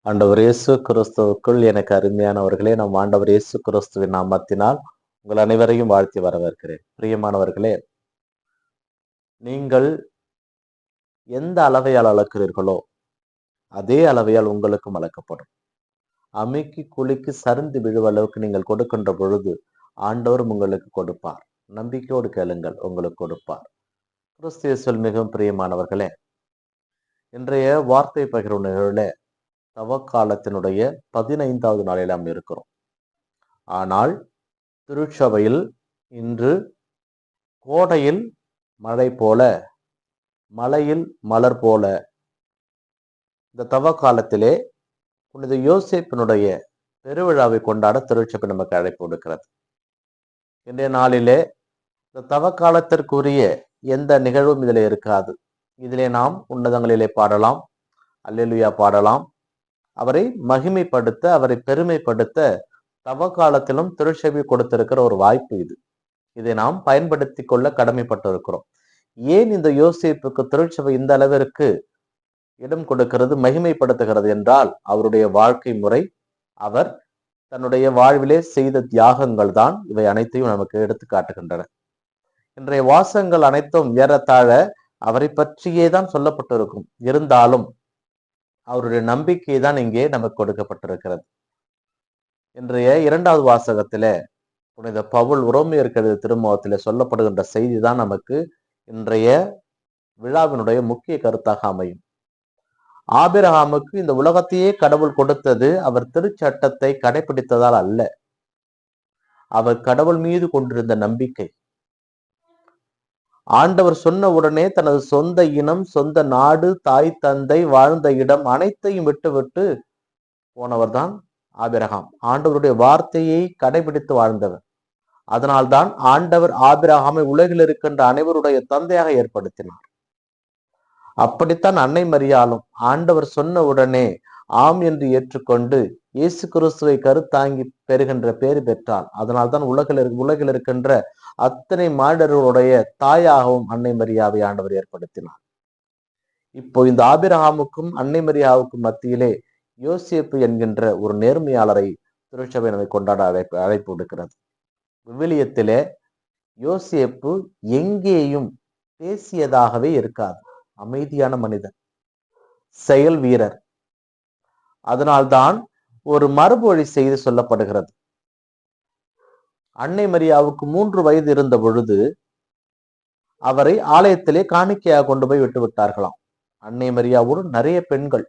ஆண்டவர் இயேசு கிறிஸ்துவுக்குள் எனக்கு அருமையானவர்களே, நம் ஆண்டவர் இயேசு கிறிஸ்துவின் நாமத்தினால் உங்கள் அனைவரையும் வாழ்த்தி வரவேற்கிறேன். பிரியமானவர்களே, நீங்கள் எந்த அளவையால் அளக்கிறீர்களோ அதே அளவையால் உங்களுக்கும் அளக்கப்படும். அமுக்கி குலுக்கி சரிந்து விழும் அளவுக்கு நீங்கள் கொடுக்கின்ற பொழுது ஆண்டவரும் உங்களுக்கு கொடுப்பார். நம்பிக்கையோடு கேளுங்கள், உங்களுக்கு கொடுப்பார். கிறிஸ்து இயேசுவில் மிகவும் பிரியமானவர்களே, இன்றைய வார்த்தை பகிர்வு நிகழ்வுல தவக்காலத்தினுடைய 15வது நாளில் நாம் இருக்கிறோம். ஆனால் திருச்சபையில் இன்று கோடையில் மழை போல, மலையில் மலர் போல, இந்த தவ காலத்திலே புனித யோசேப்பினுடைய பெருவிழாவை கொண்டாட திருச்சபை நமக்கு அழைப்பு கொடுக்கிறது. இன்றைய நாளிலே இந்த தவ காலத்திற்குரிய எந்த நிகழ்வும் இதிலே இருக்காது. இதிலே நாம் உன்னதங்களிலே பாடலாம், அல்லேலூயா பாடலாம், அவரை மகிமைப்படுத்த, அவரை பெருமைப்படுத்த தவ காலத்திலும் திருச்சபை கொடுத்திருக்கிற ஒரு வாய்ப்பு இது. இதை நாம் பயன்படுத்தி கொள்ள கடமைப்பட்டிருக்கிறோம். ஏன் இந்த யோசேப்புக்கு திருச்சபை இந்த அளவிற்கு இடம் கொடுக்கிறது, மகிமைப்படுத்துகிறது என்றால் அவருடைய வாழ்க்கை முறை, அவர் தன்னுடைய வாழ்விலே செய்த தியாகங்கள் தான் இவை அனைத்தையும் நமக்கு எடுத்து காட்டுகின்றன. இன்றைய வாசகங்கள் அனைத்தும் ஏறத்தாழ அவரை பற்றியே தான் சொல்லப்பட்டிருக்கும். இருந்தாலும் அவருடைய நம்பிக்கை தான் இங்கே நமக்கு கொடுக்கப்பட்டிருக்கிறது. இன்றைய 2வது வாசகத்திலே புனித பவுல் உரோமையருக்கு எழுதிய திருமுகத்திலே சொல்லப்படுகின்ற செய்தி தான் நமக்கு இன்றைய விழாவினுடைய முக்கிய கருத்தாக அமையும். ஆபிரகாமுக்கு இந்த உலகத்தையே கடவுள் கொடுத்தது அவர் திருச்சட்டத்தை கடைபிடித்ததால் அல்ல, அவர் கடவுள் மீது கொண்டிருந்த நம்பிக்கை. ஆண்டவர் சொன்ன உடனே தனது சொந்த இனம், சொந்த நாடு, தாய் தந்தை, வாழ்ந்த இடம் அனைத்தையும் விட்டு போனவர் தான் ஆபிரகாம். ஆண்டவருடைய வார்த்தையை கடைபிடித்து வாழ்ந்தவர். அதனால்தான் ஆண்டவர் ஆபிரகாமை உலகில் இருக்கின்ற அனைவருடைய தந்தையாக ஏற்படுத்தினார். அப்படித்தான் அன்னை மரியாளும் ஆண்டவர் சொன்ன உடனே ஆம் என்று ஏற்றுக்கொண்டு இயேசு கிறிஸ்துவை கருத்தாங்கி பெறுகின்ற பேறு பெற்றார். அதனால்தான் உலகில் இருக்கின்ற அத்தனை மானிடர்களுடைய தாயாகவும் அன்னை மரியாவை ஆண்டவர் ஏற்படுத்தினார். இப்போ இந்த ஆபிரகாமுக்கும் அன்னை மரியாவுக்கும் மத்தியிலே யோசேப்பு என்கின்ற ஒரு நேர்மையாளரை திருச்சபை நம்மை கொண்டாட அழைப்பு விடுக்கிறது. விவிலியத்திலே யோசேப்பு எங்கேயும் பேசியதாகவே இருக்காது. அமைதியான மனிதன், செயல் வீரர். அதனால்தான் ஒரு மரபொழி செய்தி சொல்லப்படுகிறது. அன்னை மரியாவுக்கு 3 வயது இருந்த பொழுது அவரை ஆலயத்திலே காணிக்கையாக கொண்டு போய் விட்டு விட்டார்களாம். அன்னை மரியாவோடு நிறைய பெண்கள்,